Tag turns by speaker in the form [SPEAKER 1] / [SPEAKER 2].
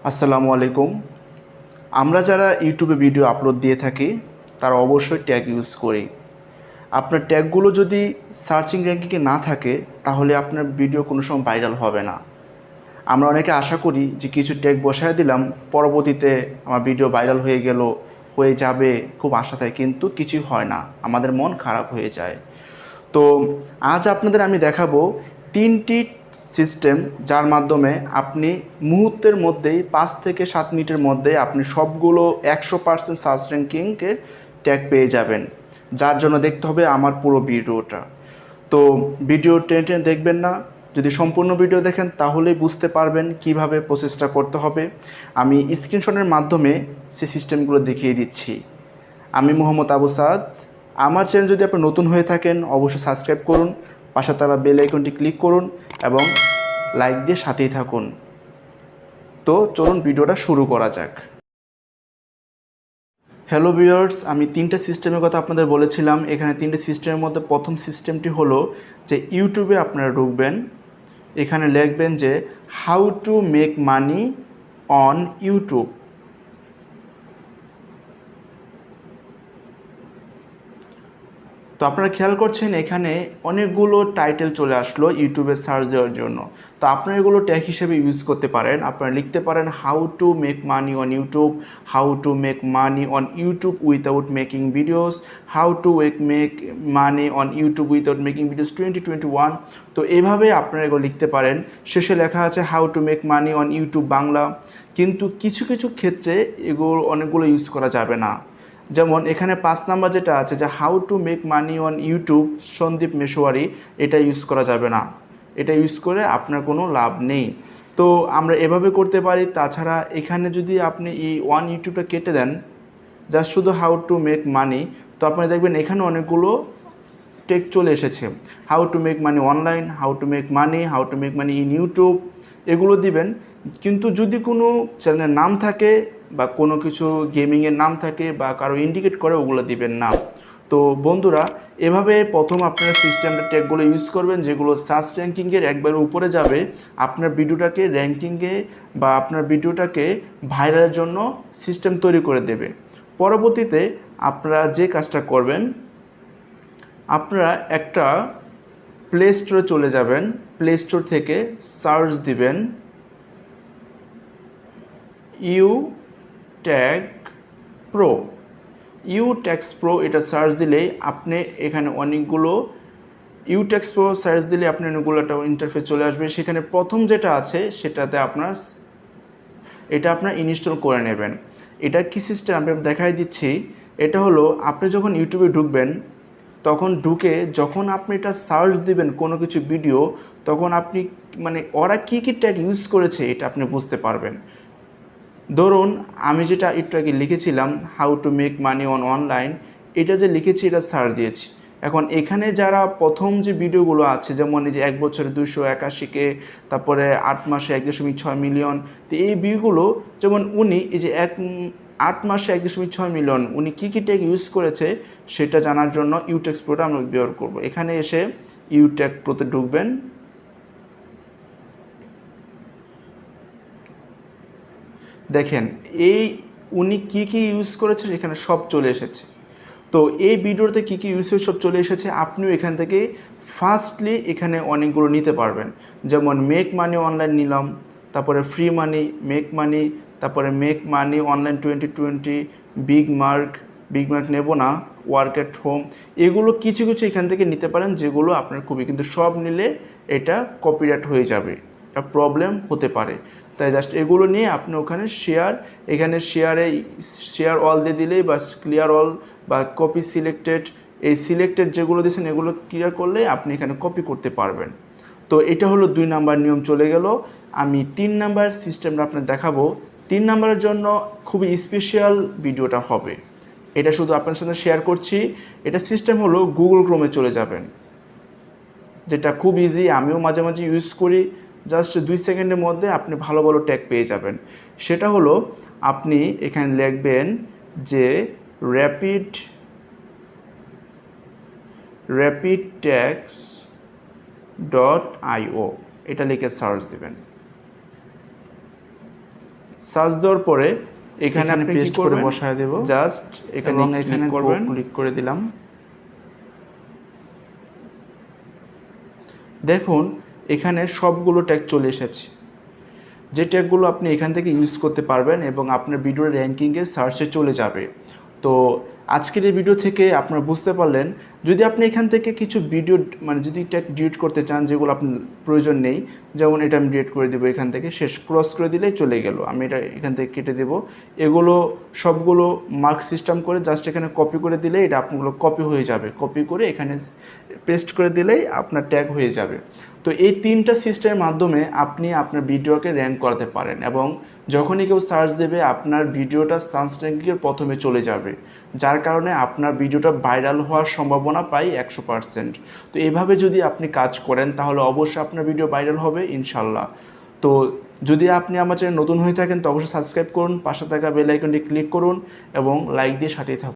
[SPEAKER 1] আসসালামু আলাইকুম। আমরা যারা ইউটিউবে ভিডিও আপলোড দিয়ে থাকি তারা অবশ্যই ট্যাগ ইউজ করি। আপনার ট্যাগগুলো যদি সার্চিং র্যাঙ্কিংয়ে না থাকে তাহলে আপনার ভিডিও কোনো সময় ভাইরাল হবে না। আমরা অনেকে আশা করি যে কিছু ট্যাগ বসায় দিলাম, পরবর্তীতে আমার ভিডিও ভাইরাল হয়ে যাবে, খুব আশা থাকে, কিন্তু কিছুই হয় না, আমাদের মন খারাপ হয়ে যায়। তো আজ আপনাদের আমি দেখাবো 3টি সিস্টেম যার মাধ্যমে আপনি মুহূর্তের মধ্যেই 5 থেকে 7 মিনিটের মধ্যে আপনি সবগুলো 100% সার্চ র্যাঙ্কিংয়ের ট্যাগ পেয়ে যাবেন। যার জন্য দেখতে হবে আমার পুরো ভিডিওটা। তো ভিডিও টেনে টেনে দেখবেন না, যদি সম্পূর্ণ ভিডিও দেখেন তাহলেই বুঝতে পারবেন কিভাবে প্রসেসটা করতে হবে। আমি স্ক্রিনশটের মাধ্যমে সেই সিস্টেমগুলো দেখিয়ে দিচ্ছি। আমি মোহাম্মদ আবু সাদ। আমার চ্যানেল যদি আপনি নতুন হয়ে থাকেন অবশ্যই সাবস্ক্রাইব করুন, পাশে তারা বেল আইকনটি ক্লিক করুন এবং লাইক দিয়ে সাথেই থাকুন। তো চলুন ভিডিওটা শুরু করা যাক। হ্যালো ভিউয়ার্স, আমি 3টা সিস্টেমের কথা আপনাদের বলেছিলাম। এখানে 3টে সিস্টেমের মধ্যে প্রথম সিস্টেমটি হলো যে ইউটিউবে আপনারা ঢুকবেন, এখানে লিখবেন যে how to make money on YouTube. তো আপনারা খেয়াল করছেন এখানে অনেকগুলো টাইটেল চলে আসলো ইউটিউবে সার্চ দেওয়ার জন্য। তো আপনারা এগুলো ট্যাগ হিসেবে ইউজ করতে পারেন। আপনারা লিখতে পারেন how to make money on YouTube, how to make money on YouTube without making videos, how to make money on YouTube without making videos 2021। তো এইভাবে আপনারা এগুলো লিখতে পারেন। শেষে লেখা আছে how to make money on YouTube Bangla. কিন্তু কিছু কিছু ক্ষেত্রে এগুলো অনেকগুলো ইউজ করা যাবে না। যেমন এখানে 5 নাম্বার যেটা আছে যে how to make money on YouTube Sandeep Maheshwari, এটা ইউজ করা যাবে না। এটা ইউজ করে আপনার কোনো লাভ নেই। তো আমরা এভাবে করতে পারি। তাছাড়া এখানে যদি আপনি এই ওয়ান ইউটিউবটা কেটে দেন, জাস্ট শুধু হাউ টু মেক মানি, তো আপনি দেখবেন এখানে অনেকগুলো টেক চলে এসেছে। How to make money online, how to make money, how to make money in YouTube, এগুলো দিবেন। কিন্তু যদি কোনো চ্যানেলের নাম থাকে বা কোনো কিছু গেমিংয়ের নাম থাকে বা কারো ইন্ডিকেট করে, ওগুলো দিবেন না। তো বন্ধুরা, এভাবে প্রথম আপনারা সিস্টেমটা ট্যাগগুলো ইউজ করবেন যেগুলো সার্চ র্যাঙ্কিংয়ের একবার উপরে যাবে, আপনার ভিডিওটাকে র্যাঙ্কিংয়ে বা আপনার ভিডিওটাকে ভাইরালের জন্য সিস্টেম তৈরি করে দেবে। পরবর্তীতে আপনারা যে কাজটা করবেন, আপনারা একটা প্লে স্টোরে চলে যাবেন, প্লে স্টোর থেকে সার্চ দিবেন U tax pro. U tax pro এটা সার্চ দিলেই আপনি এখানে অনেকগুলো ইউ ট্যাক্স প্রো সার্চ দিলে আপনি অনেকগুলো একটা ইন্টারফেস চলে আসবে। সেখানে প্রথম যেটা আছে সেটাতে এটা আপনার ইনস্টল করে নেবেন। এটা কি সিস্টেম আমি দেখাই দিচ্ছি। এটা হলো আপনি যখন ইউটিউবে ঢুকবেন, তখন ঢুকে যখন আপনি এটা সার্চ দিবেন কোনো কিছু ভিডিও, তখন আপনি মানে ওরা কী কী ট্যাগ ইউজ করেছে এটা আপনি বুঝতে পারবেন। ধরুন আমি যেটা একটু আগে লিখেছিলাম how to make money on online, এটা যে লিখেছি এটা সার্চ দিয়েছি। এখন এখানে যারা প্রথম যে ভিডিওগুলো আছে, যেমন এই যে 1 বছরে 281K, তারপরে 8 মাসে 1.6 মিলিয়ন, তো এই ভিউগুলো যেমন উনি এই যে 8 মাসে 1.6 মিলিয়ন উনি কী কী ট্যাগ ইউজ করেছে সেটা জানার জন্য ইউটেক্স প্রোটা আমরা ব্যবহার করব। এখানে এসে ইউটেক প্রোতে ঢুকবেন। দেখেন এই উনি কী কী ইউজ করেছে এখানে সব চলে এসেছে। তো এই ভিডিওতে কী কী ইউজ হয়েছে সব চলে এসেছে। আপনিও এখান থেকে ফার্স্টলি এখানে অনেকগুলো নিতে পারবেন। যেমন মেক মানি অনলাইন নিলাম, তারপরে ফ্রি মানি, মেক মানি, তারপরে make money online 2020, big mark নেব না, ওয়ার্ক অ্যাট হোম, এগুলো কিছু কিছু এখান থেকে নিতে পারেন যেগুলো আপনার খুবই, কিন্তু সব নিলে এটা কপিরাইট হয়ে যাবে, এটা প্রবলেম হতে পারে। তাই জাস্ট এগুলো নিয়ে আপনি ওখানে এখানে শেয়ার অল দিয়ে দিলেই বা ক্লিয়ার অল বা কপি সিলেক্টেড, এই সিলেক্টেড যেগুলো দিয়েছেন এগুলো ক্লিয়ার করলে আপনি এখানে কপি করতে পারবেন। তো এটা হলো 2 নাম্বার নিয়ম চলে গেল। আমি 3 নাম্বার সিস্টেমটা আপনার দেখাবো। 3 নাম্বারের জন্য খুবই স্পেশাল ভিডিওটা হবে, এটা শুধু আপনার সাথে শেয়ার করছি। এটা সিস্টেম হলো গুগল ক্রোমে চলে যাবেন, যেটা খুব ইজি, আমিও মাঝে মাঝে ইউজ করি। জাস্ট 2 সেকেন্ডের মধ্যে আপনি ভালো ভালো ট্যাগ পেয়ে যাবেন। সেটা হলো আপনি এখানে লিখবেন যে rapidtags.io, এটা লিখে সার্চ দেবেন। সার্চ দেওয়ার পরে এখানে আমি পেস্ট করে বসায় দেব, জাস্ট এখানে করবেন, ক্লিক করে দিলাম। দেখুন এখানে সবগুলো ট্যাগ চলে এসেছে, যে ট্যাগগুলো আপনি এখান থেকে ইউজ করতে পারবেন এবং আপনার ভিডিওর র্যাঙ্কিংয়ে সার্চে চলে যাবে। তো আজকের এই ভিডিও থেকে আপনারা বুঝতে পারলেন, যদি আপনি এখান থেকে কিছু ভিডিও মানে যদি ট্যাগ ডিলিট করতে চান যেগুলো আপনার প্রয়োজন নেই, যেমন এটা আমি ডিলিট করে দেবো, এখান থেকে শেষ ক্রস করে দিলেই চলে গেল, আমি এটা এখান থেকে কেটে দেবো। এগুলো সবগুলো মার্ক সিস্টেম করে জাস্ট এখানে কপি করে দিলেই এটা আপনাগুলো কপি হয়ে যাবে, কপি করে এখানে পেস্ট করে দিলেই আপনার ট্যাগ হয়ে যাবে। তো এই তিনটা সিস্টেমের মাধ্যমে আপনি আপনার ভিডিওকে র্যাঙ্ক করাতে পারেন এবং যখনই কেউ সার্চ দেবে আপনার ভিডিওটা সার্চ র্যাঙ্কিংয়ের প্রথমে চলে যাবে, যার কারণে আপনার ভিডিওটা ভাইরাল হওয়ার সম্ভাবনা প্রায় 100%। তো এইভাবে যদি আপনি কাজ করেন তাহলে অবশ্যই আপনার ভিডিও ভাইরাল হবে ইনশাল্লাহ। তো যদি আপনি আমার চ্যানেল নতুন হয়ে থাকেন তো অবশ্যই সাবস্ক্রাইব করুন, পাশে থাকা বেল আইকনটি ক্লিক করুন এবং লাইক দিয়ে সাথেই থাকুন।